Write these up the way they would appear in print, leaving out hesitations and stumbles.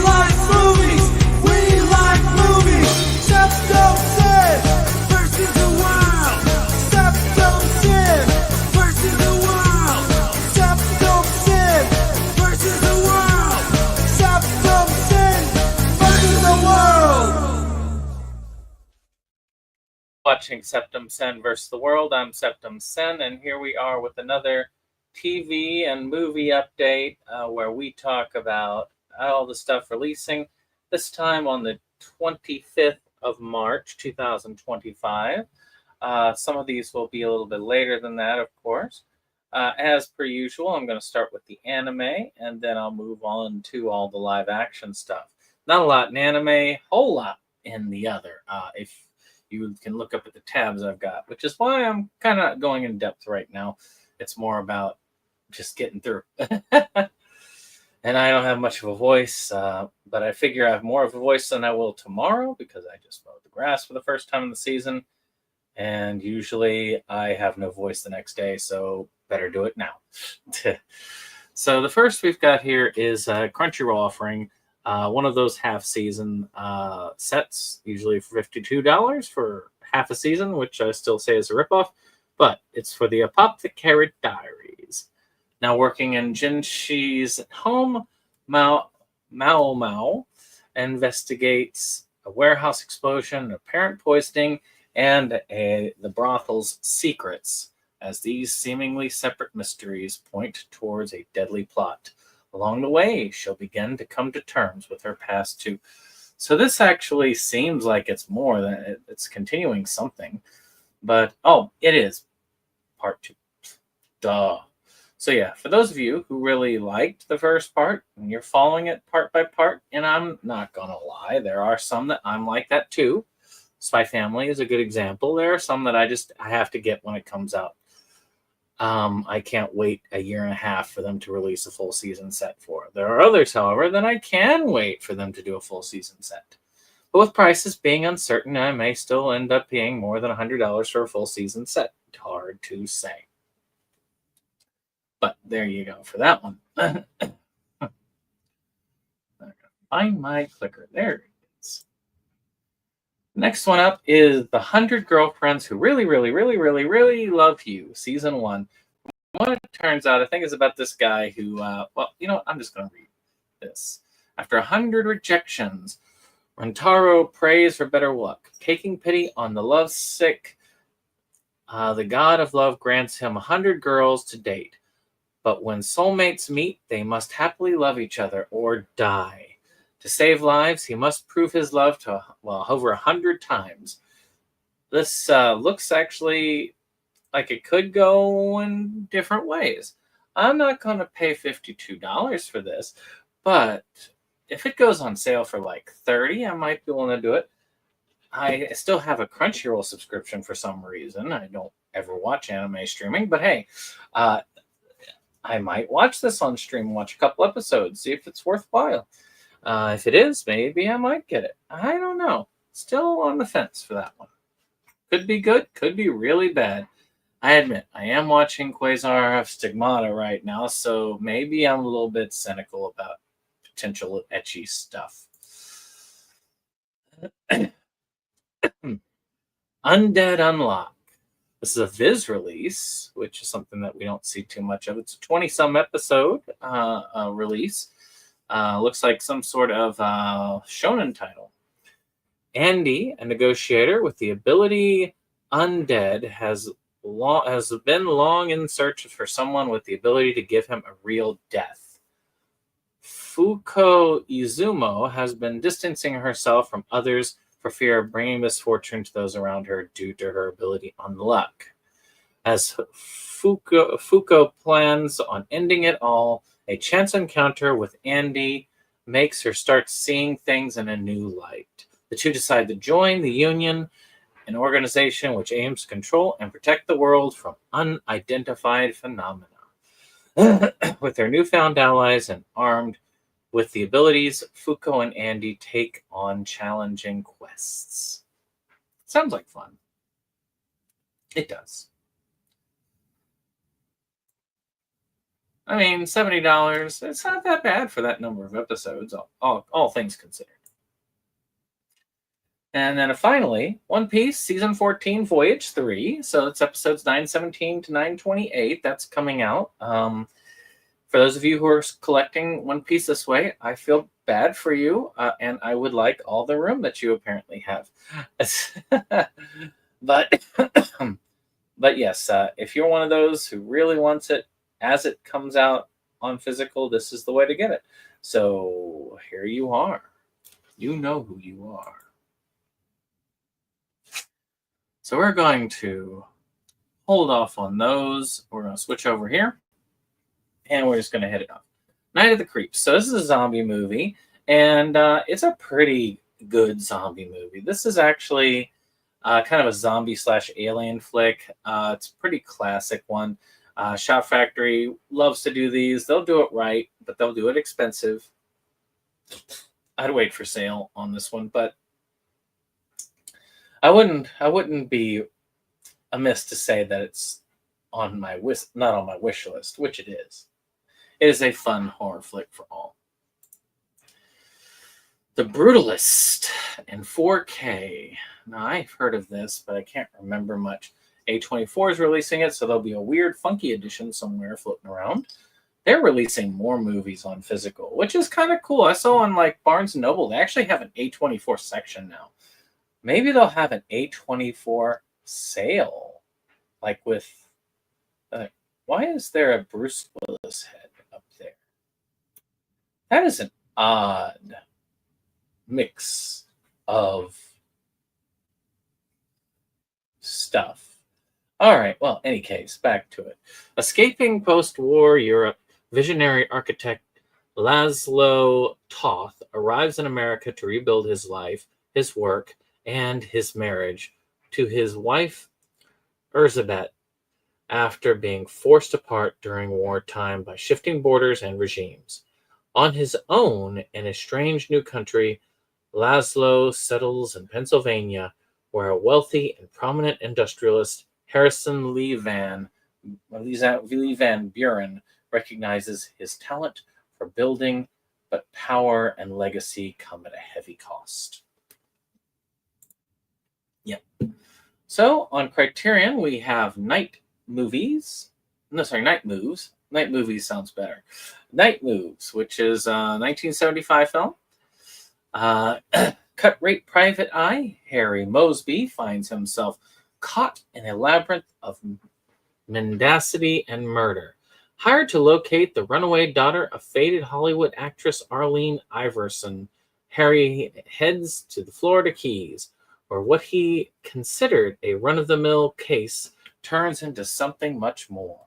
like movies. We like movies. SeptumSin versus the world. SeptumSin versus the world. SeptumSin versus the world. SeptumSin versus the world. Watching SeptumSin versus the world. I'm SeptumSin, and here we are with another TV and movie update where we talk about all the stuff releasing, this time on the 25th of March 2025. Some of these will be a little bit later than that, of course. As per usual, I'm going to start with the anime, and then I'll move on to all the live action stuff. Not a lot in anime, whole lot in the other, if you can look up at the tabs I've got, which is why I'm kind of going in depth right now. It's more about just getting through. And I don't have much of a voice, but I figure I have more of a voice than I will tomorrow because I just mowed the grass for the first time in the season. And usually I have no voice the next day, so better do it now. So the first we've got here is Crunchyroll offering one of those half-season sets, usually for $52 for half a season, which I still say is a ripoff, but it's for the Apothecary Diaries. Now working in Jinshi's home, Mao investigates a warehouse explosion, apparent poisoning, and the brothel's secrets, as these seemingly separate mysteries point towards a deadly plot. Along the way, she'll begin to come to terms with her past too. So this actually seems like it's more than it's continuing something, but it is part 2. Duh. So yeah, for those of you who really liked the first part and you're following it part by part, and I'm not gonna lie, there are some that I'm like that too. Spy Family is a good example. There are some that I have to get when it comes out. I can't wait a year and a half for them to release a full season set for. There are others, however, that I can wait for them to do a full season set. But with prices being uncertain, I may still end up paying more than $100 for a full season set. Hard to say. But there you go for that one. I'm gonna find my clicker. There it is. Next one up is The 100 Girlfriends Who Really, Really, Really, Really, Really Love You, Season 1. What it turns out, I think, is about this guy who, I'm just going to read this. After 100 rejections, Rentaro prays for better luck. Taking pity on the lovesick, the god of love grants him 100 girls to date. But when soulmates meet, they must happily love each other or die. To save lives, he must prove his love to, over 100 times. This looks actually like it could go in different ways. I'm not going to pay $52 for this, but if it goes on sale for like $30, I might be willing to do it. I still have a Crunchyroll subscription for some reason. I don't ever watch anime streaming, but hey, I might watch this on stream, watch a couple episodes, see if it's worthwhile. If it is, maybe I might get it. I don't know. Still on the fence for that one. Could be good, could be really bad. I admit, I am watching Quasar of Stigmata right now, so maybe I'm a little bit cynical about potential ecchi stuff. Undead Unlock. This is a Viz release, which is something that we don't see too much of. It's a 20-some episode release. Looks like some sort of shonen title. Andy, a negotiator with the ability Undead, has been long in search for someone with the ability to give him a real death. Fuko Izumo has been distancing herself from others for fear of bringing misfortune to those around her due to her ability Unluck. As Fuko plans on ending it all, a chance encounter with Andy makes her start seeing things in a new light. The two decide to join the Union, an organization which aims to control and protect the world from unidentified phenomena. With their newfound allies and armed with the abilities, Fuko and Andy take on challenging quests. Sounds like fun. It does. I mean, $70, it's not that bad for that number of episodes, all things considered. And then finally, One Piece Season 14, Voyage 3. So it's episodes 917 to 928. That's coming out. For those of you who are collecting One Piece this way, I feel bad for you, and I would like all the room that you apparently have. but yes, if you're one of those who really wants it as it comes out on physical, this is the way to get it. So here you are. You know who you are. So we're going to hold off on those. We're going to switch over here, and we're just going to hit it off. Night of the Creeps. So this is a zombie movie, and it's a pretty good zombie movie. This is actually kind of a zombie/alien flick. It's a pretty classic one. Shot Factory loves to do these. They'll do it right, but they'll do it expensive. I'd wait for sale on this one, but I wouldn't be amiss to say that it's on my not on my wish list, which it is. It is a fun horror flick for all. The Brutalist in 4K. Now, I've heard of this, but I can't remember much. A24 is releasing it, so there'll be a weird, funky edition somewhere floating around. They're releasing more movies on physical, which is kind of cool. I saw on like Barnes & Noble, they actually have an A24 section now. Maybe they'll have an A24 sale, like with, why is there a Bruce Willis head up there? That is an odd mix of stuff. All right, well, any case, back to it. Escaping post-war Europe, visionary architect Laszlo Toth arrives in America to rebuild his life, his work, and his marriage to his wife, Erzsébet, after being forced apart during wartime by shifting borders and regimes. On his own, in a strange new country, Laszlo settles in Pennsylvania, where a wealthy and prominent industrialist, Harrison Lee Van Buren, recognizes his talent for building, but power and legacy come at a heavy cost. Yep. So on Criterion, we have Night Movies. Night Moves. Night Movies sounds better. Night Moves, which is a 1975 film. Cut Rate Private Eye, Harry Mosby finds himself caught in a labyrinth of mendacity and murder. Hired to locate the runaway daughter of fated Hollywood actress Arlene Iverson, Harry heads to the Florida Keys, where what he considered a run-of-the-mill case turns into something much more.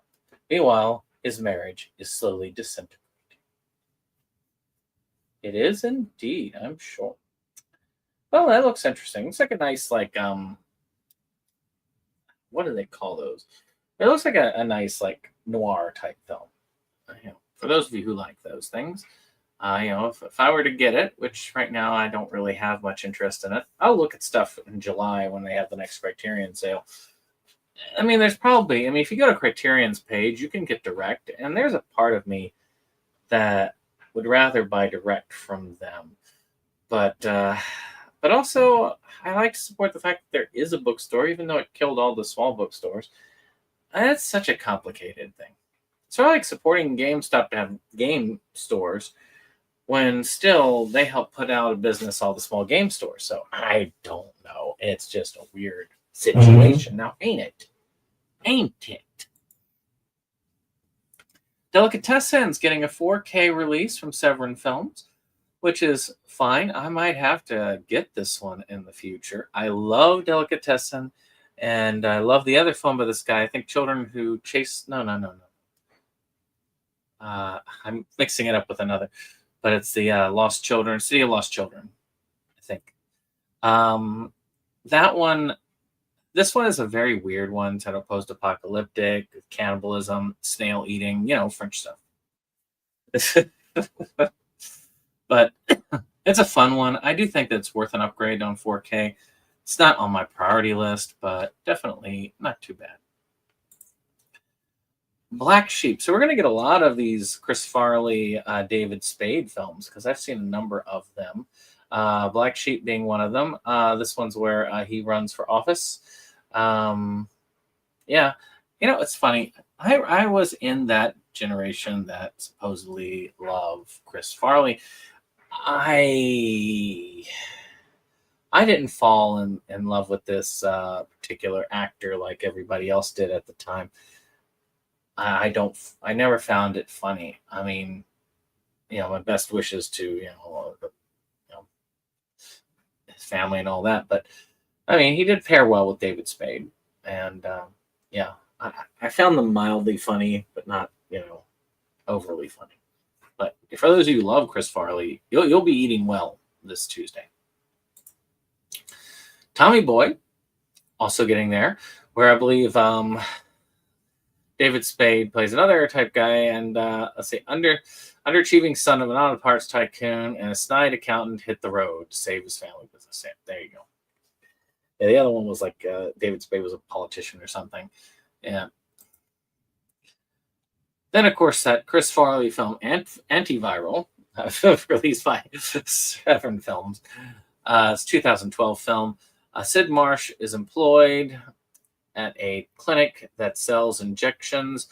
Meanwhile, his marriage is slowly disintegrating. It is indeed, I'm sure. Well, that looks interesting. It's like a nice, like, what do they call those? It looks like a nice, like, noir type film. For those of you who like those things, if I were to get it, which right now I don't really have much interest in it, I'll look at stuff in July when they have the next Criterion sale. I mean, there's probably, if you go to Criterion's page, you can get direct, and there's a part of me that would rather buy direct from them. But also, I like to support the fact that there is a bookstore, even though it killed all the small bookstores. That's such a complicated thing. So I like supporting GameStop to have game stores when still they help put out of business all the small game stores. So I don't know. It's just a weird situation now, ain't it? Ain't it? Delicatessen getting a 4K release from Severin Films, which is fine. I might have to get this one in the future. I love Delicatessen, and I love the other film by this guy. I think Children Who Chase... No. I'm mixing it up with another. But it's the Lost Children, City of Lost Children, I think. That one... This one is a very weird one. It's post-apocalyptic, cannibalism, snail eating, French stuff. But it's a fun one. I do think that it's worth an upgrade on 4K. It's not on my priority list, but definitely not too bad. Black Sheep. So we're going to get a lot of these Chris Farley, David Spade films because I've seen a number of them. Black Sheep being one of them. This one's where he runs for office. Yeah, it's funny. I was in that generation that supposedly love Chris Farley. I didn't fall in love with this particular actor like everybody else did at the time. I never found it funny. I mean, my best wishes to his family and all that, but I mean, he did pair well with David Spade, and I found them mildly funny, but not overly funny. But for those of you who love Chris Farley, you'll be eating well this Tuesday. Tommy Boy, also getting there, where I believe David Spade plays another type guy, and let's see, underachieving son of an auto parts tycoon and a snide accountant hit the road to save his family business. There you go. Yeah, the other one was like David Spade was a politician or something. Yeah. Then, of course, that Chris Farley film, Antiviral, released by Seven Films. It's a 2012 film. Sid Marsh is employed at a clinic that sells injections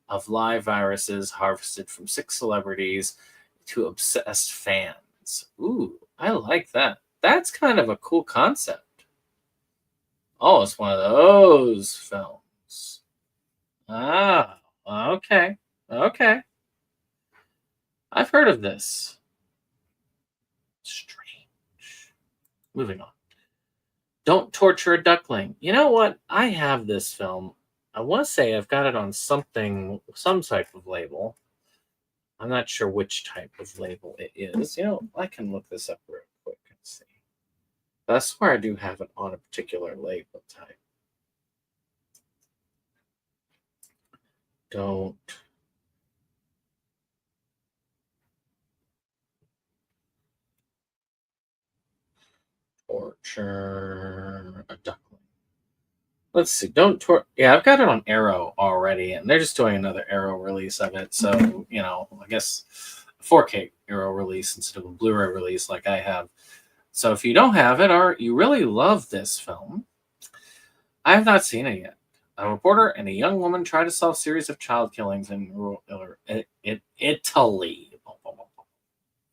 of live viruses harvested from 6 celebrities to obsessed fans. Ooh, I like that. That's kind of a cool concept. Oh, it's one of those films. Ah, okay. Okay. I've heard of this. Strange. Moving on. Don't Torture a Duckling. You know what? I have this film. I want to say I've got it on some type of label. I'm not sure which type of label it is. I can look this up real quick and see. But I swear I do have it on a particular label type. Don't Torture a Duckling. Let's see. Yeah, I've got it on Arrow already, and they're just doing another Arrow release of it. So, I guess a 4K Arrow release instead of a Blu-ray release like I have. So if you don't have it or you really love this film, I have not seen it yet. A reporter and a young woman try to solve a series of child killings in rural Italy.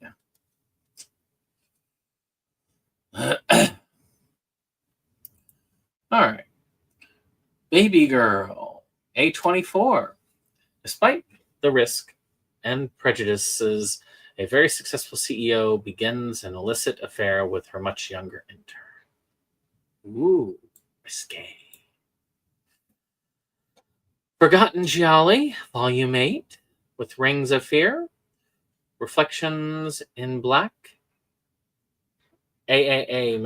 Yeah. All right. Baby Girl, A24. Despite the risk and prejudices, a very successful CEO begins an illicit affair with her much younger intern. Ooh, risque. Forgotten Gialli, Volume 8, with Rings of Fear, Reflections in Black, AAA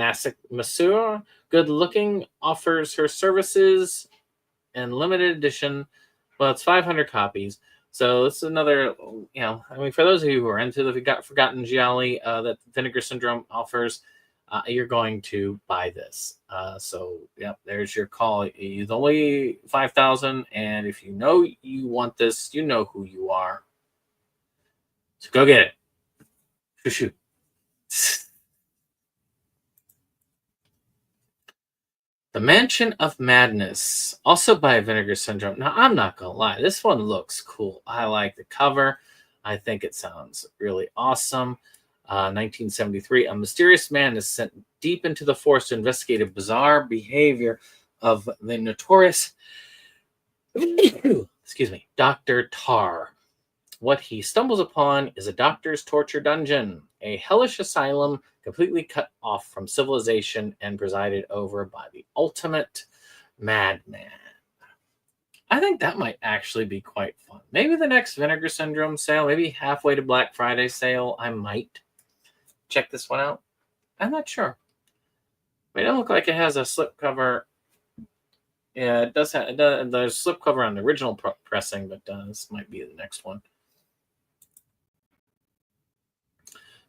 Masseur, good looking, offers her services and limited edition. Well, it's 500 copies. So it's another, for those of you who are into the Forgotten Gialli that Vinegar Syndrome offers, you're going to buy this. There's your call. It's only 5,000, and if you know you want this, you know who you are. So go get it. Shoot. The Mansion of Madness, also by Vinegar Syndrome. Now, I'm not going to lie. This one looks cool. I like the cover. I think it sounds really awesome. 1973, a mysterious man is sent deep into the forest to investigate a bizarre behavior of the notorious Dr. Tar. What he stumbles upon is a doctor's torture dungeon, a hellish asylum completely cut off from civilization and presided over by the ultimate madman. I think that might actually be quite fun. Maybe the next Vinegar Syndrome sale, maybe halfway to Black Friday sale, I might check this one out. I'm not sure. It doesn't look like it has a slipcover. Yeah, it does have. There's slipcover on the original pressing, but this might be the next one.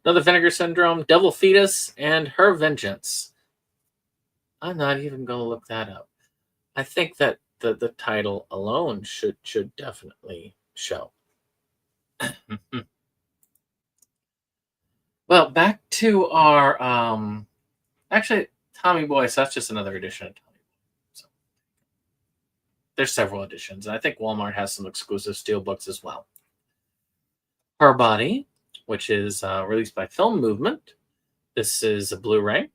Another Vinegar Syndrome, Devil Fetus, and Her Vengeance. I'm not even going to look that up. I think that the title alone should definitely show. Well, back to our actually Tommy Boy. So that's just another edition of Tommy Boy. So there's several editions, and I think Walmart has some exclusive steelbooks as well. Her Body, which is released by Film Movement. This is a Blu-ray.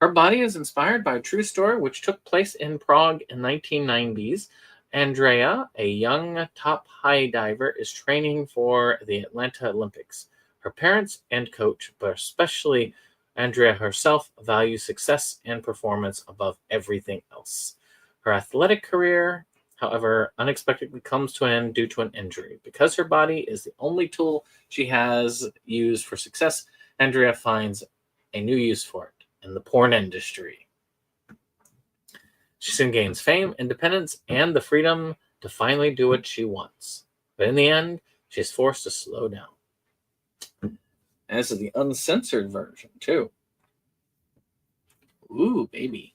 Her Body is inspired by a true story which took place in Prague in 1990s. Andrea, a young top high diver, is training for the Atlanta Olympics. Her parents and coach, but especially Andrea herself, value success and performance above everything else. Her athletic career, however, unexpectedly comes to an end due to an injury. Because her body is the only tool she has used for success, Andrea finds a new use for it in the porn industry. She soon gains fame, independence, and the freedom to finally do what she wants. But in the end, she is forced to slow down. And this is the uncensored version, too. Ooh, baby.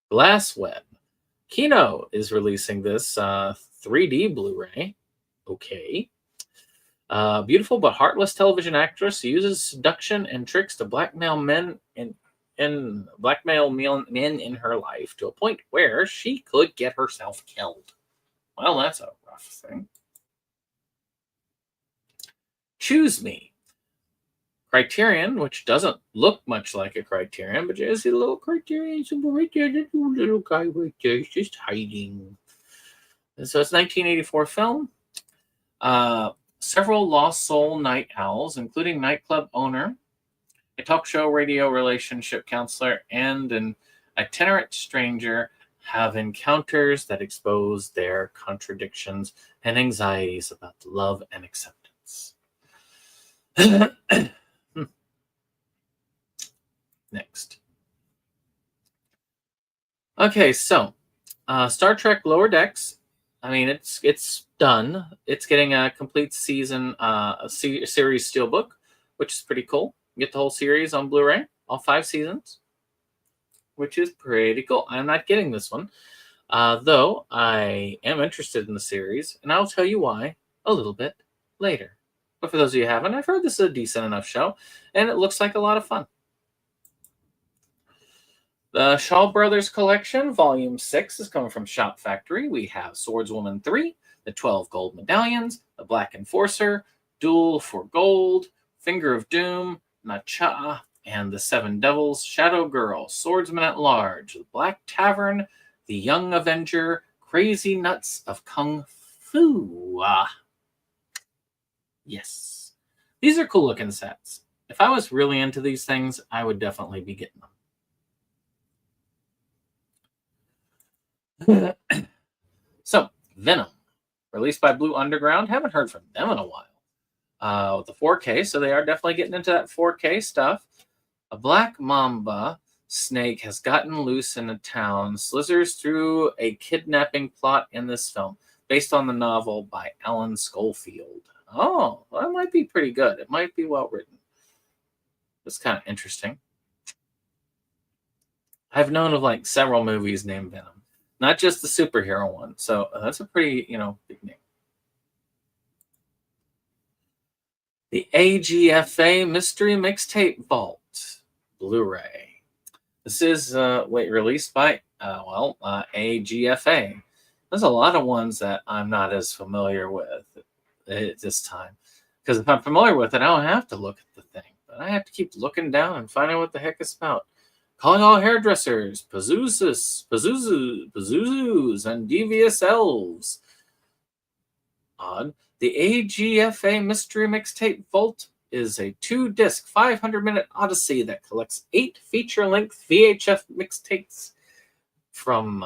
Glass Web. Kino is releasing this 3D Blu-ray. Okay. Beautiful but heartless television actress uses seduction and tricks to blackmail men in her life to a point where she could get herself killed. Well, that's a rough thing. Choose Me. Criterion, which doesn't look much like a Criterion, but there's a little Criterion symbol right there. That little guy right there is just hiding. And so it's a 1984 film. Several lost soul night owls, including nightclub owner, a talk show radio relationship counselor, and an itinerant stranger, have encounters that expose their contradictions and anxieties about love and acceptance. Next. Okay, so Star Trek Lower Decks. I mean, it's done. It's getting a complete season, series steelbook, which is pretty cool. You get the whole series on Blu-ray, all 5 seasons, which is pretty cool. I'm not getting this one, though I am interested in the series, and I'll tell you why a little bit later. But for those of you who haven't, I've heard this is a decent enough show, and it looks like a lot of fun. The Shaw Brothers Collection, Volume 6, is coming from Shop Factory. We have Swordswoman 3, the 12 Gold Medallions, the Black Enforcer, Duel for Gold, Finger of Doom, Nacha, and the 7 Devils, Shadow Girl, Swordsman at Large, the Black Tavern, the Young Avenger, Crazy Nuts of Kung Fu. Yes. These are cool looking sets. If I was really into these things, I would definitely be getting them. So, Venom, released by Blue Underground. Haven't heard from them in a while. With the 4K, so they are definitely getting into that 4K stuff. A black mamba snake has gotten loose in a town, slithers through a kidnapping plot in this film, based on the novel by Alan Schofield. Oh, well, that might be pretty good. It might be well written. It's kind of interesting. I've known of like several movies named Venom. Not just the superhero one. So that's a pretty, big name. The AGFA Mystery Mixtape Vault Blu-ray. This is released by AGFA. There's a lot of ones that I'm not as familiar with at this time. Because if I'm familiar with it, I don't have to look at the thing. But I have to keep looking down and finding out what the heck it's about. Calling all hairdressers, Pazuzus, and devious elves. Odd. The AGFA Mystery Mixtape Vault is a 2-disc, 500-minute odyssey that collects 8 feature-length VHF mixtapes from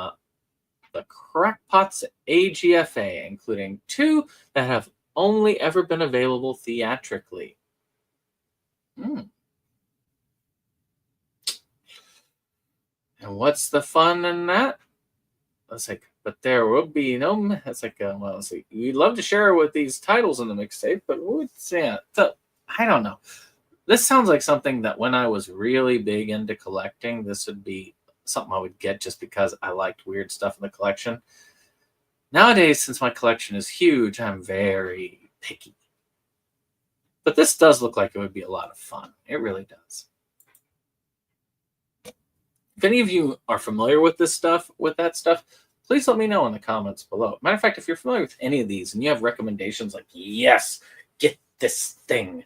the crackpots AGFA, including 2 that have only ever been available theatrically. And what's the fun in that? It's like, but there will be no. It's like, let's see. We'd love to share with these titles in the mixtape, but what's that? So, I don't know. This sounds like something that when I was really big into collecting, this would be something I would get just because I liked weird stuff in the collection. Nowadays, since my collection is huge, I'm very picky. But this does look like it would be a lot of fun. It really does. If any of you are familiar with this stuff, with that stuff, please let me know in the comments below. Matter of fact, if you're familiar with any of these and you have recommendations like, yes, get this thing,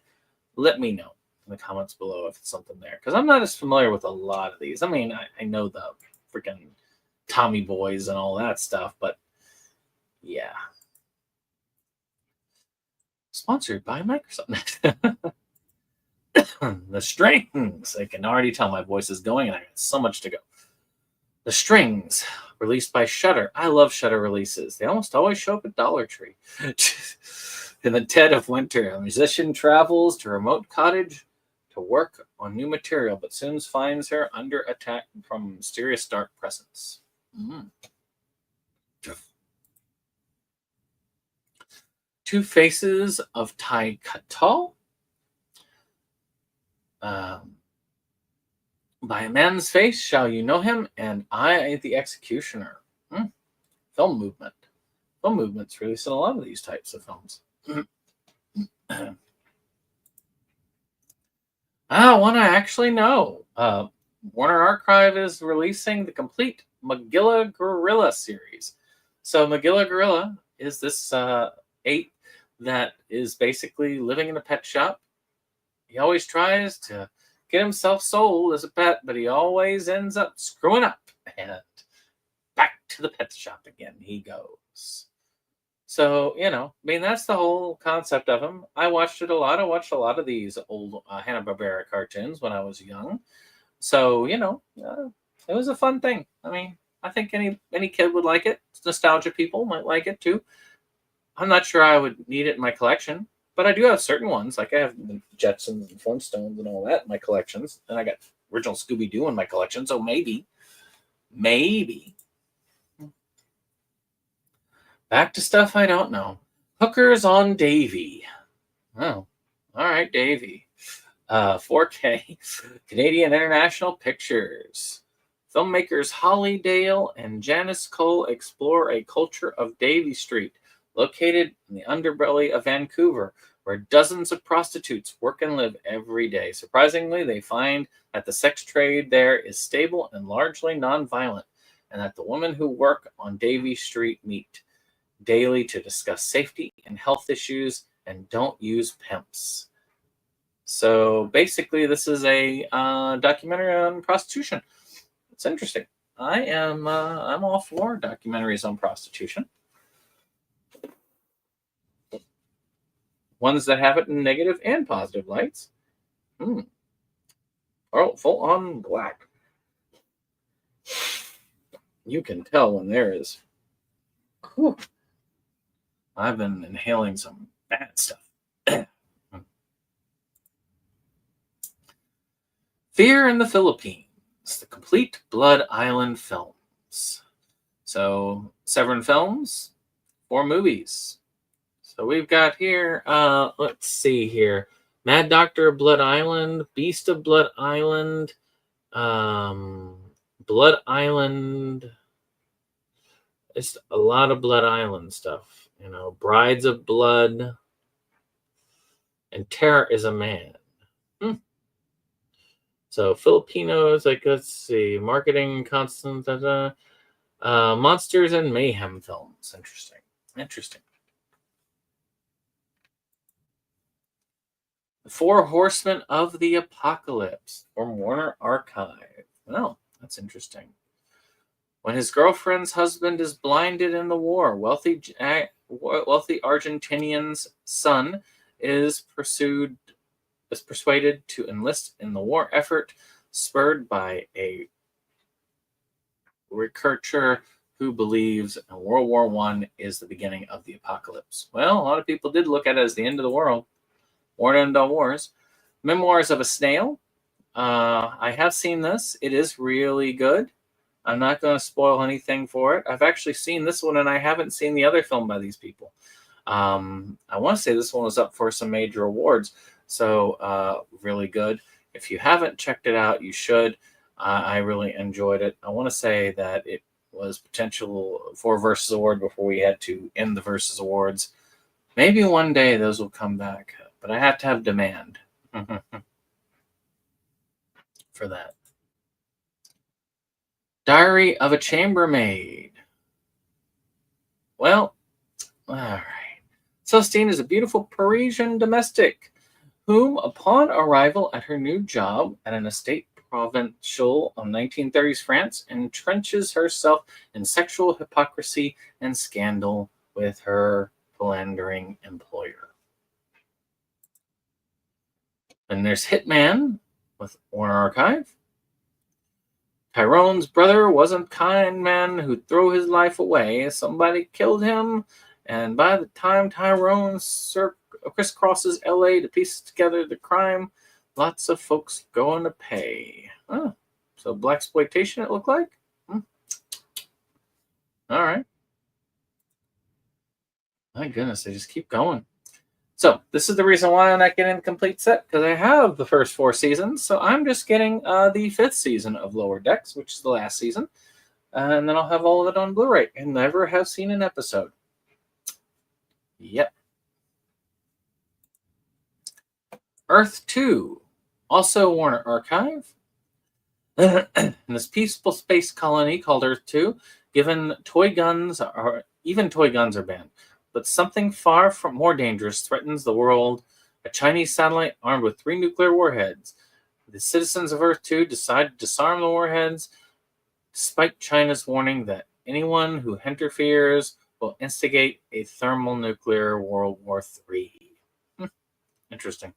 let me know in the comments below if it's something there. Because I'm not as familiar with a lot of these. I mean, I know the freaking Tommy Boys and all that stuff, but yeah. Sponsored by Microsoft. The Strings. I can already tell my voice is going and I got so much to go. The Strings, released by Shudder. I love Shudder releases. They almost always show up at Dollar Tree. In the dead of winter, a musician travels to a remote cottage to work on new material, but soon finds her under attack from a mysterious dark presence. Two Faces of Tai Katal. By a man's face shall you know him, and I the executioner. Film movement. Film movement's releasing a lot of these types of films. One I actually know. Warner Archive is releasing the complete Magilla Gorilla series. So Magilla Gorilla is this ape that is basically living in a pet shop. He always tries to get himself sold as a pet, but he always ends up screwing up. And back to the pet shop again he goes. So, you know, I mean, that's the whole concept of him. I watched it a lot. I watched a lot of these old Hanna-Barbera cartoons when I was young. So, you know, it was a fun thing. I mean, I think any kid would like it. Nostalgia people might like it too. I'm not sure I would need it in my collection, but I do have certain ones. Like I have the Jetsons and Flintstones and all that in my collections. And I got original Scooby-Doo in my collection. So maybe. Back to stuff I don't know. Hookers on Davy. Oh, all right, Davy. 4K. Canadian International Pictures. Filmmakers Holly Dale and Janice Cole explore a culture of Davy Street, located in the underbelly of Vancouver, where dozens of prostitutes work and live every day. Surprisingly, they find that the sex trade there is stable and largely nonviolent, and that the women who work on Davy Street meet daily to discuss safety and health issues and don't use pimps. So basically, this is a documentary on prostitution. It's interesting. I'm all for documentaries on prostitution. Ones that have it in negative and positive lights. Oh, full on black. You can tell when there is. Whew. I've been inhaling some bad stuff. Fear in the Philippines. The complete Blood Island films. So, Severin Films, 4 movies. So we've got here, let's see here. Mad Doctor of Blood Island, Beast of Blood Island, Blood Island. It's a lot of Blood Island stuff. You know, Brides of Blood, and Terror is a Man. So Filipinos, like, let's see, marketing constant, monsters and mayhem films. Interesting. The 4 Horsemen of the Apocalypse from Warner Archive. Well, that's interesting. When his girlfriend's husband is blinded in the war, wealthy Argentinian's son is persuaded to enlist in the war effort, spurred by a researcher who believes World War I is the beginning of the apocalypse. Well, a lot of people did look at it as the end of the world. War to end all wars. Memoirs of a Snail. I have seen this. It is really good. I'm not going to spoil anything for it. I've actually seen this one, and I haven't seen the other film by these people. I want to say this one was up for some major awards. So really good. If you haven't checked it out, you should. I really enjoyed it. I want to say that it was potential for a Versus Award before we had to end the Versus Awards. Maybe one day those will come back, but I have to have demand for that. Diary of a Chambermaid. Well, all right. Celestine is a beautiful Parisian domestic whom, upon arrival at her new job at an estate provincial of 1930s France, entrenches herself in sexual hypocrisy and scandal with her philandering employer. Then there's Hitman with Warner Archive. Tyrone's brother wasn't kind man who'd throw his life away. Somebody killed him, and by the time Tyrone crisscrosses LA to piece together the crime, lots of folks going to pay. Oh, so blaxploitation it looked like? All right. My goodness, they just keep going. So this is the reason why I'm not getting the complete set, because I have the first 4 seasons. So I'm just getting the 5th season of Lower Decks, which is the last season. And then I'll have all of it on Blu-ray and never have seen an episode. Yep. Earth 2, also Warner Archive. In this peaceful space colony called Earth 2, even toy guns are banned. But something far from more dangerous threatens the world. A Chinese satellite armed with 3 nuclear warheads. The citizens of Earth 2 decide to disarm the warheads, despite China's warning that anyone who interferes will instigate a thermonuclear World War III. Interesting.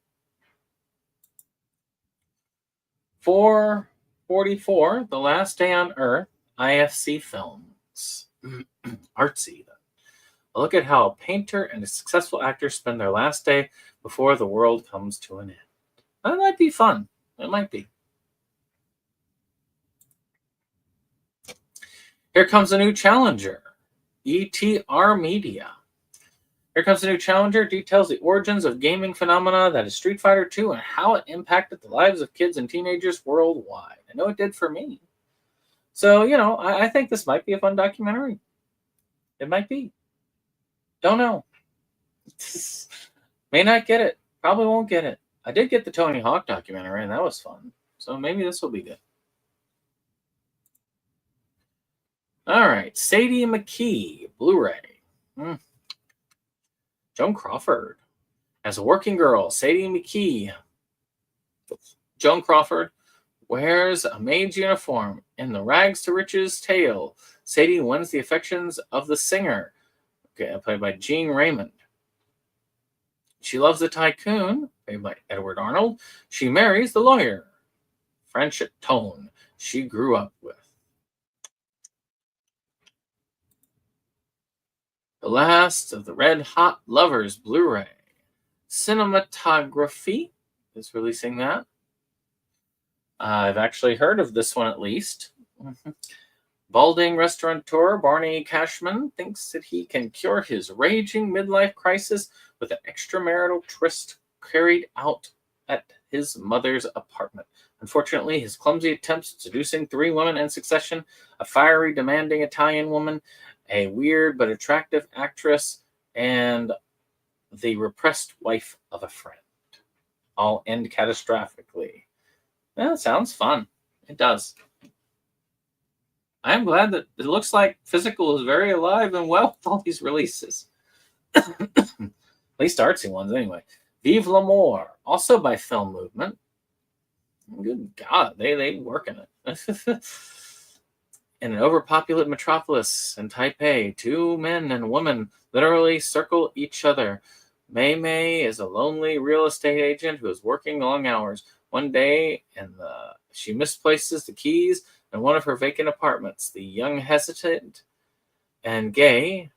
444, The Last Day on Earth, IFC Filmz. Artsy, then. A look at how a painter and a successful actor spend their last day before the world comes to an end. That might be fun. It might be. Here comes a new challenger. ETR Media. Here comes a new challenger. Details the origins of gaming phenomena that is Street Fighter 2 and how it impacted the lives of kids and teenagers worldwide. I know it did for me. So, I think this might be a fun documentary. It might be. Don't know. May not get it. Probably won't get it. I did get the Tony Hawk documentary, and that was fun. So maybe this will be good. All right. Sadie McKee, Blu-ray. Joan Crawford. As a working girl, Sadie McKee. Joan Crawford wears a maid's uniform in the rags to riches tale. Sadie wins the affections of the singer, played by Gene Raymond. She loves the tycoon, played by Edward Arnold. She marries the lawyer, Friendship Tone, she grew up with. The Last of the Red Hot Lovers Blu-ray. Cinematography is releasing that. I've actually heard of this one at least. Balding restaurateur Barney Cashman thinks that he can cure his raging midlife crisis with an extramarital tryst carried out at his mother's apartment. Unfortunately, his clumsy attempts at seducing 3 women in succession, a fiery, demanding Italian woman, a weird but attractive actress, and the repressed wife of a friend, all end catastrophically. That sounds fun. It does. I'm glad that it looks like Physical is very alive and well with all these releases. At least artsy ones, anyway. Vive l'Amour, also by Film Movement. Good God, they work in it. In an overpopulated metropolis in Taipei, 2 men and women literally circle each other. Mei Mei is a lonely real estate agent who is working long hours. One day, she misplaces the keys in one of her vacant apartments. The young, hesitant, and gay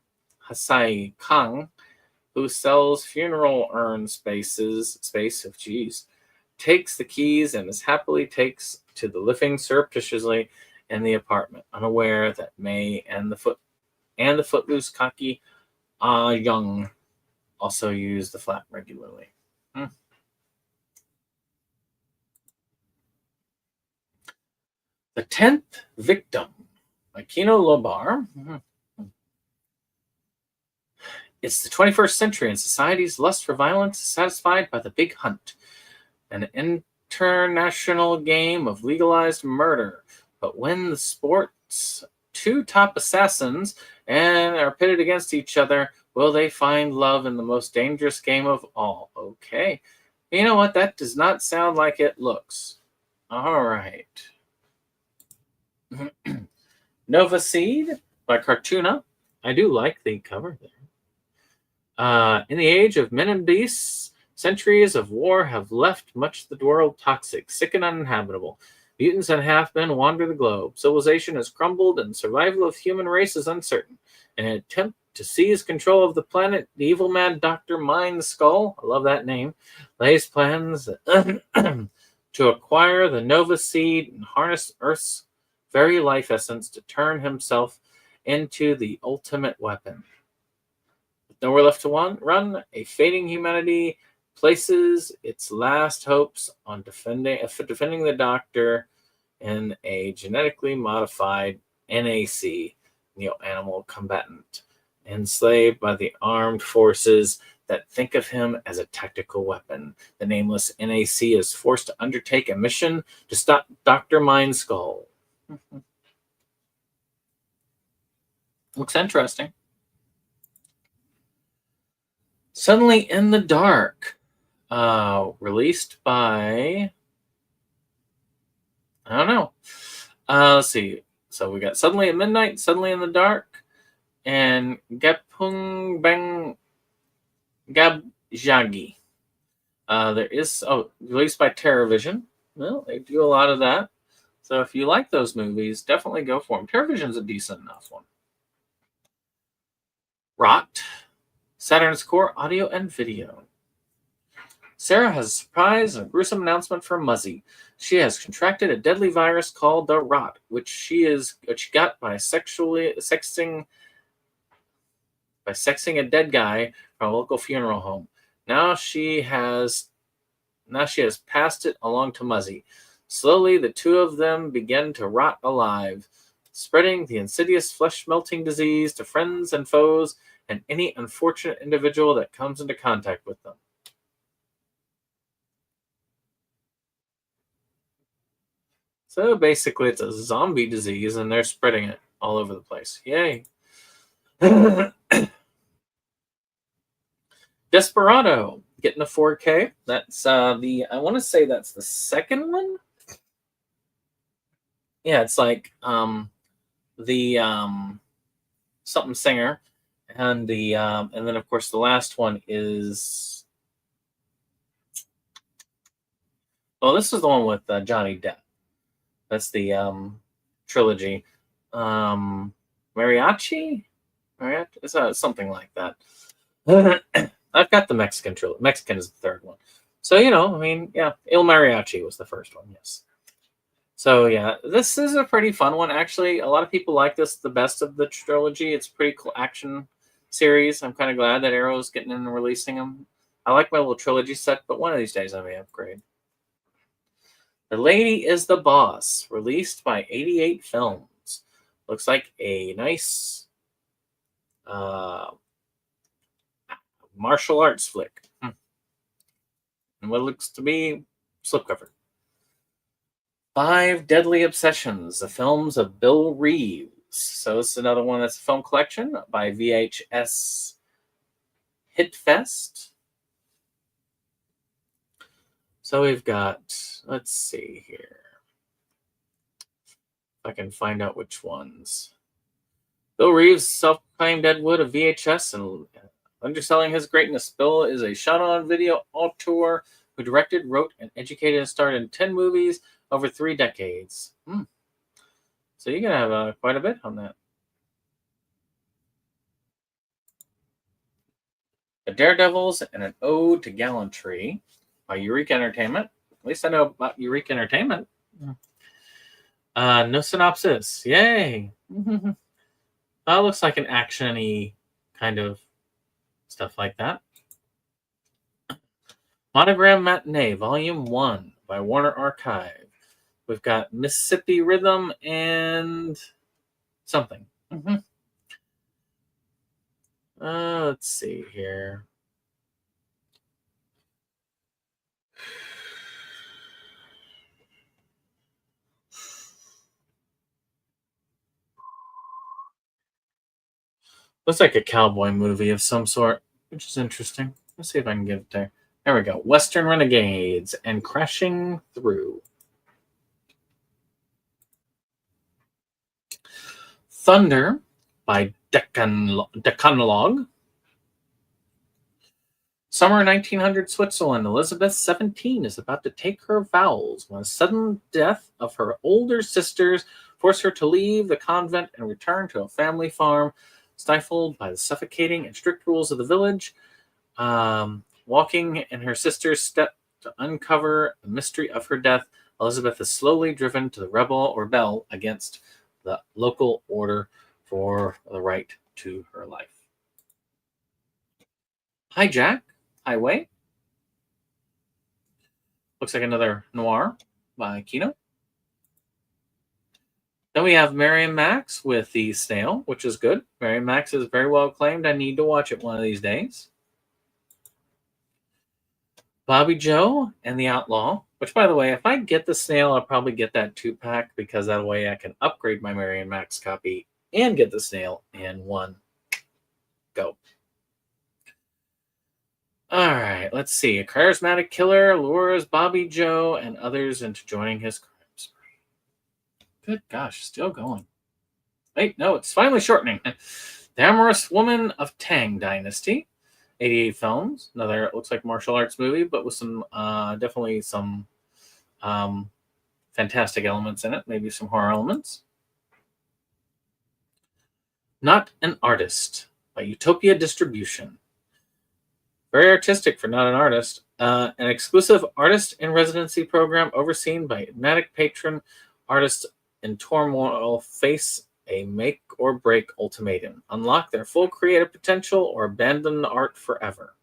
Hasai Kang, who sells funeral urn takes the keys and as happily takes to the living surreptitiously in the apartment, unaware that May and the footloose Kaki Young also use the flat regularly. The 10th Victim by Kino Lobar. It's the 21st century, and society's lust for violence is satisfied by the big hunt, an international game of legalized murder. But when the sports two top assassins and are pitted against each other, will they find love in the most dangerous game of all? Okay. You know what? That does not sound like it looks. All right. Nova Seed by Cartoona. I do like the cover there. In the age of men and beasts, centuries of war have left much of the world toxic, sick, and uninhabitable. Mutants and half-men wander the globe. Civilization has crumbled, and survival of human race is uncertain. In an attempt to seize control of the planet, the evil man Dr. Mind Skull, I love that name, lays plans to acquire the Nova Seed and harness Earth's very life essence to turn himself into the ultimate weapon. With nowhere left to run, a fading humanity places its last hopes on defending the Doctor and a genetically modified NAC, neo-animal combatant, enslaved by the armed forces that think of him as a tactical weapon. The nameless NAC is forced to undertake a mission to stop Dr. Mind Skull. Looks interesting. Suddenly in the Dark, released by, I don't know. Let's see. So we got Suddenly at Midnight, Suddenly in the Dark, and Gapung Bang Gabjagi. There is released by TerraVision. Well, they do a lot of that. So if you like those movies, definitely go for them. TerraVision's a decent enough one. Rot, Saturn's Core Audio and Video. Sarah has a surprise and a gruesome announcement for Muzzy. She has contracted a deadly virus called the Rot, which she got by sexing a dead guy from a local funeral home. Now she has passed it along to Muzzy. Slowly, the two of them begin to rot alive, spreading the insidious flesh-melting disease to friends and foes and any unfortunate individual that comes into contact with them. So basically, it's a zombie disease, and they're spreading it all over the place. Yay. Desperado, getting a 4K. That's I want to say that's the second one. Yeah, it's like the something singer, and then of course the last one is, well, this is the one with Johnny Depp. That's the trilogy. Mariachi? It's something like that. I've got the Mexican trilogy. Mexican is the third one. So, I mean, yeah, Il Mariachi was the first one, yes. So, yeah, this is a pretty fun one. Actually, a lot of people like this the best of the trilogy. It's a pretty cool action series. I'm kind of glad that Arrow's getting in and releasing them. I like my little trilogy set, but one of these days I may upgrade. The Lady is the Boss, released by 88 Films. Looks like a nice martial arts flick. And what looks to be slipcover. 5 Deadly Obsessions, the films of Bill Reeves. So this is another one that's a film collection by VHS Hitfest. So we've got, let's see here. If I can find out which ones. Bill Reeves, self-proclaimed Deadwood of VHS and underselling his greatness. Bill is a shot-on-video auteur who directed, wrote, and educated and starred in 10 movies over 3 decades. So you're going to have quite a bit on that. The Daredevils and an Ode to Gallantry by Eureka Entertainment. At least I know about Eureka Entertainment. No synopsis. Yay. That looks like an action-y kind of stuff like that. Monogram Matinee, Volume 1 by Warner Archive. We've got Mississippi Rhythm and something. Let's see here. Looks like a cowboy movie of some sort, which is interesting. Let's see if I can get it there. There we go. Western Renegades and Crashing Through. Thunder by Decanologue. Summer 1900 Switzerland. Elizabeth, 17, is about to take her vows when a sudden death of her older sisters forced her to leave the convent and return to a family farm, stifled by the suffocating and strict rules of the village. Walking in her sister's step to uncover the mystery of her death, Elizabeth is slowly driven to rebel against the local order for the right to her life. Hijack, Highway. Looks like another noir by Kino. Then we have Mary and Max with The Snail, which is good. Mary and Max is very well acclaimed. I need to watch it one of these days. Bobby Joe and the Outlaw, which, by the way, if I get The Snail, I'll probably get that 2-pack because that way I can upgrade my Mary and Max copy and get The Snail in one go. All right, let's see. A charismatic killer lures Bobby Joe and others into joining his crime spree. Good gosh, still going. Wait, no, it's finally shortening. The Amorous Woman of Tang Dynasty. 88 films. Another, it looks like martial arts movie, but with some, definitely some fantastic elements in it. Maybe some horror elements. Not an Artist by Utopia Distribution. Very artistic for not an artist. An exclusive artist in residency program overseen by enigmatic patron artists in turmoil face a make or break ultimatum. Unlock their full creative potential or abandon the art forever.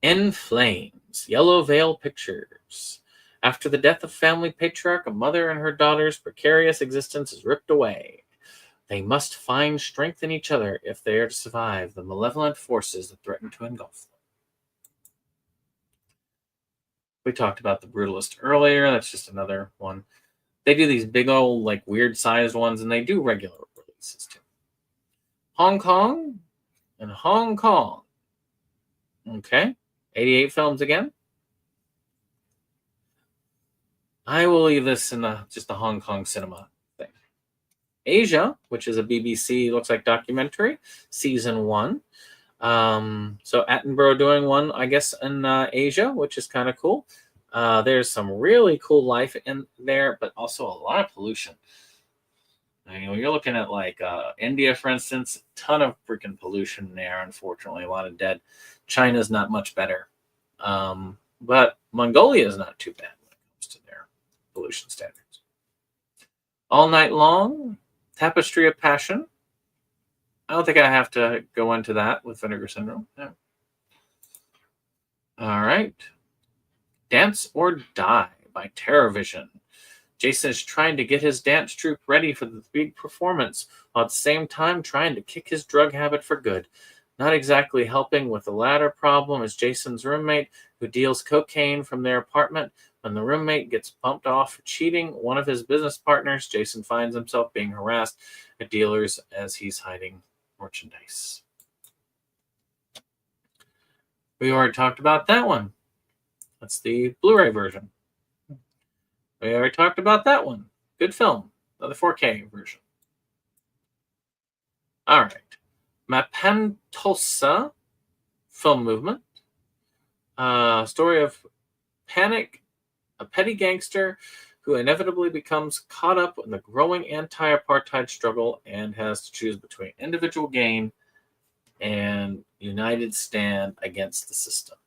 In Flames, Yellow Veil Pictures. After the death of family patriarch, a mother and her daughter's precarious existence is ripped away. They must find strength in each other if they are to survive the malevolent forces that threaten to engulf them. We talked about The Brutalist earlier. That's just another one. They do these big old, like, weird-sized ones, and they do regular releases, too. Hong Kong and Hong Kong. Okay. 88 films again. I will leave this in just the Hong Kong cinema thing. Asia, which is a BBC, looks like documentary, season 1. So Attenborough doing one, I guess, in Asia, which is kind of cool. There's some really cool life in there, but also a lot of pollution. I mean, when you're looking at like India, for instance, ton of freaking pollution there, unfortunately, a lot of dead. China's not much better. But Mongolia is not too bad when it comes to their pollution standards. All Night Long, Tapestry of Passion. I don't think I have to go into that with Vinegar Syndrome. Yeah. All right. Dance or Die by TerrorVision. Jason is trying to get his dance troupe ready for the big performance, while at the same time trying to kick his drug habit for good. Not exactly helping with the latter problem is Jason's roommate, who deals cocaine from their apartment. When the roommate gets bumped off for cheating one of his business partners, Jason finds himself being harassed at dealers as he's hiding merchandise. We already talked about that one. That's the Blu-ray version. We already talked about that one. Good film. Another 4K version. All right. Mapantosa film movement. Story of Panic, a petty gangster who inevitably becomes caught up in the growing anti-apartheid struggle and has to choose between individual gain and united stand against the system.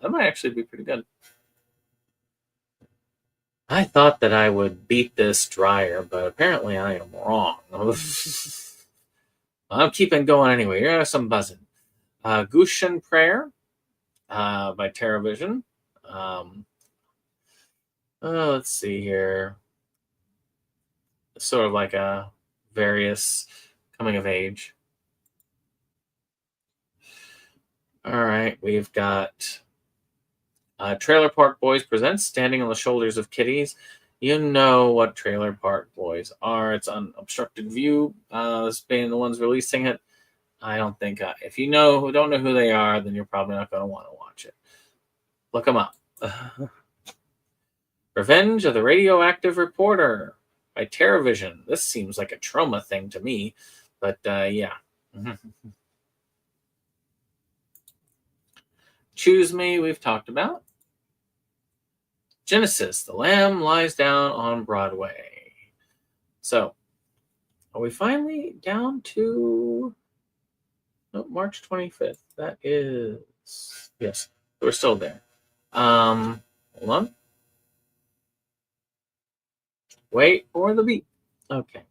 That might actually be pretty good. I thought that I would beat this drier, but apparently I am wrong. I'm keeping going anyway. Here's some buzzing. Gushan Prayer. by TerraVision. Let's see here. Sort of like a various coming of age. All right, we've got Trailer Park Boys presents Standing on the Shoulders of Kitties. You know what Trailer Park Boys are. It's Unobstructed View. This being the ones releasing it. I don't think if you don't know who they are, then you're probably not going to want to watch it. Look them up. Revenge of the Radioactive Reporter by TerraVision. This seems like a trauma thing to me, but yeah. Choose Me, we've talked about. Genesis, The Lamb Lies Down on Broadway. So, are we finally down to March 25th? That is, yes, we're still there. Hold on. Wait for the beat. Okay.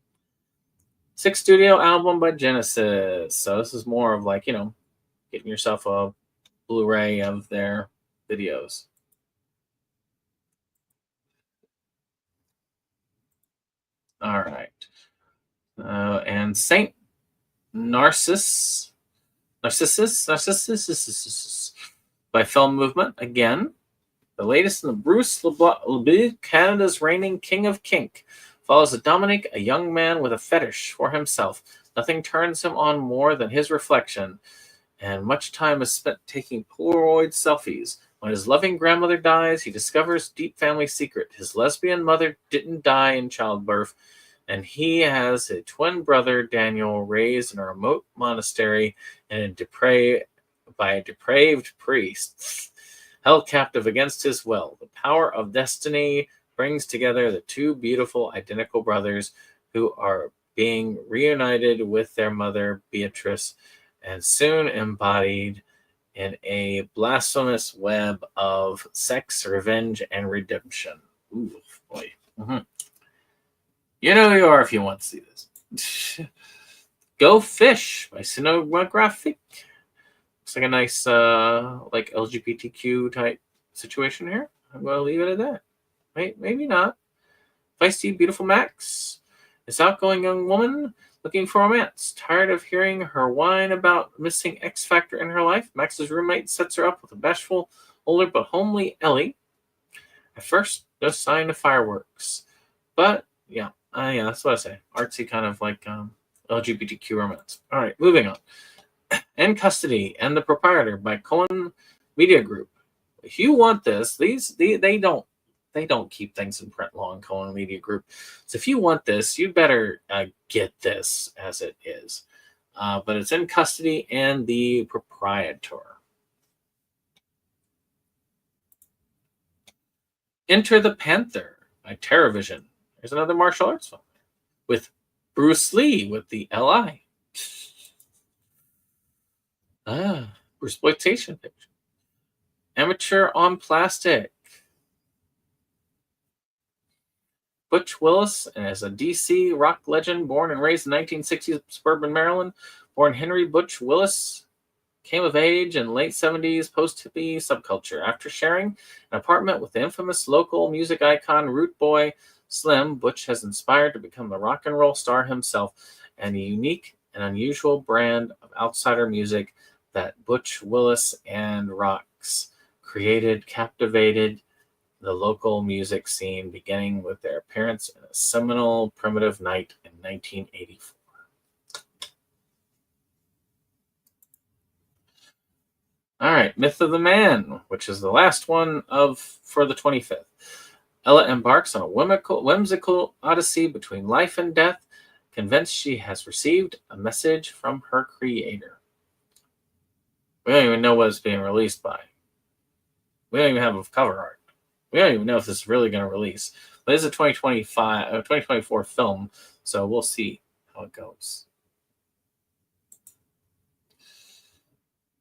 6th studio album by Genesis. So this is more of like, getting yourself a Blu-ray of their videos. All right. And Saint Narcissus by Film Movement. Again, the latest in the Bruce LeBlanc, Canada's reigning king of kink, follows Dominic, a young man with a fetish for himself. Nothing turns him on more than his reflection, and much time is spent taking Polaroid selfies. When his loving grandmother dies, he discovers deep family secret. His lesbian mother didn't die in childbirth, and he has a twin brother, Daniel, raised in a remote monastery and by a depraved priest, held captive against his will. The power of destiny brings together the two beautiful, identical brothers who are being reunited with their mother, Beatrice, and soon embodied in a blasphemous web of sex, revenge, and redemption. Ooh, boy. Mm-hmm. You know who you are if you want to see this. Go Fish by Cinematographic. Looks like a nice like LGBTQ type situation here. I'm going to leave it at that. Maybe not. Feisty, beautiful Max. This outgoing young woman looking for romance. Tired of hearing her whine about missing X factor in her life, Max's roommate sets her up with a bashful, older but homely Ellie. At first, no sign of fireworks. But, yeah, that's what I say. Artsy kind of like LGBTQ romance. All right, moving on. In Custody and the Proprietor by Cohen Media Group. If you want this, they don't keep things in print long, Cohen Media Group. So if you want this, you better get this as it is. But it's In Custody and the Proprietor. Enter the Panther by TerraVision. There's another martial arts film with Bruce Lee with the LI. Exploitation picture. Amateur on Plastic. Butch Willis is a DC rock legend born and raised in 1960s suburban Maryland. Born Henry Butch Willis, came of age in late 70s post-hippie subculture. After sharing an apartment with the infamous local music icon Root Boy Slim, Butch has inspired to become the rock and roll star himself, and a unique and unusual brand of outsider music that Butch Willis and Rocks created captivated the local music scene, beginning with their appearance in a seminal Primitive Night in 1984. All right, Myth of the Man, which is the last one for the 25th. Ella embarks on a whimsical odyssey between life and death, convinced she has received a message from her creator. We don't even know what it's being released by. We don't even have a cover art. We don't even know if this is really going to release. But it's a 2024 film, so we'll see how it goes.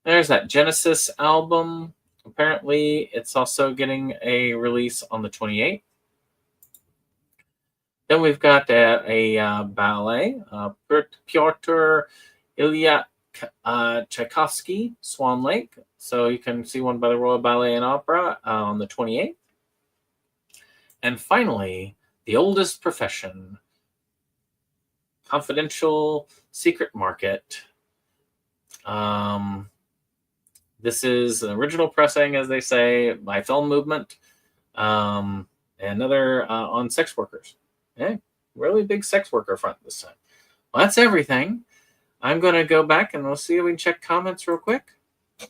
There's that Genesis album. Apparently, it's also getting a release on the 28th. Then we've got a ballet, Pyotr Ilya Tchaikovsky, Swan Lake. So you can see one by the Royal Ballet and Opera on the 28th. And finally, The Oldest Profession, Confidential Secret Market. This is an original pressing, as they say, by Film Movement. Another on sex workers. Okay, really big sex worker front this time. Well, that's everything. I'm going to go back and we'll see if we can check comments real quick,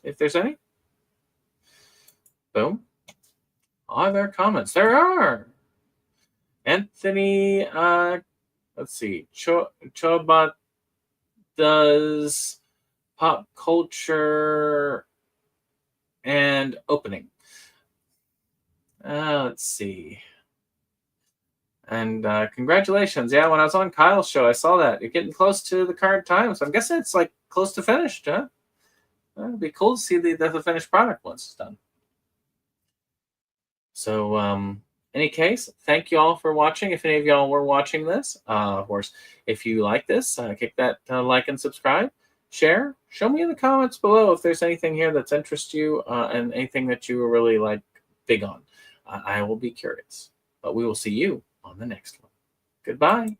if there's any. Boom. Are there comments? There are. Anthony, let's see. Chobat does pop culture and opening. Let's see. And congratulations. Yeah, when I was on Kyle's show, I saw that. You're getting close to the current time. So I'm guessing it's like close to finished, huh? It'd be cool to see the finished product once it's done. So, any case, thank you all for watching. If any of y'all were watching this, of course, if you like this, kick that like and subscribe. Share. Show me in the comments below if there's anything here that's interests you and anything that you were really like big on. I will be curious. But we will see you on the next one. Goodbye.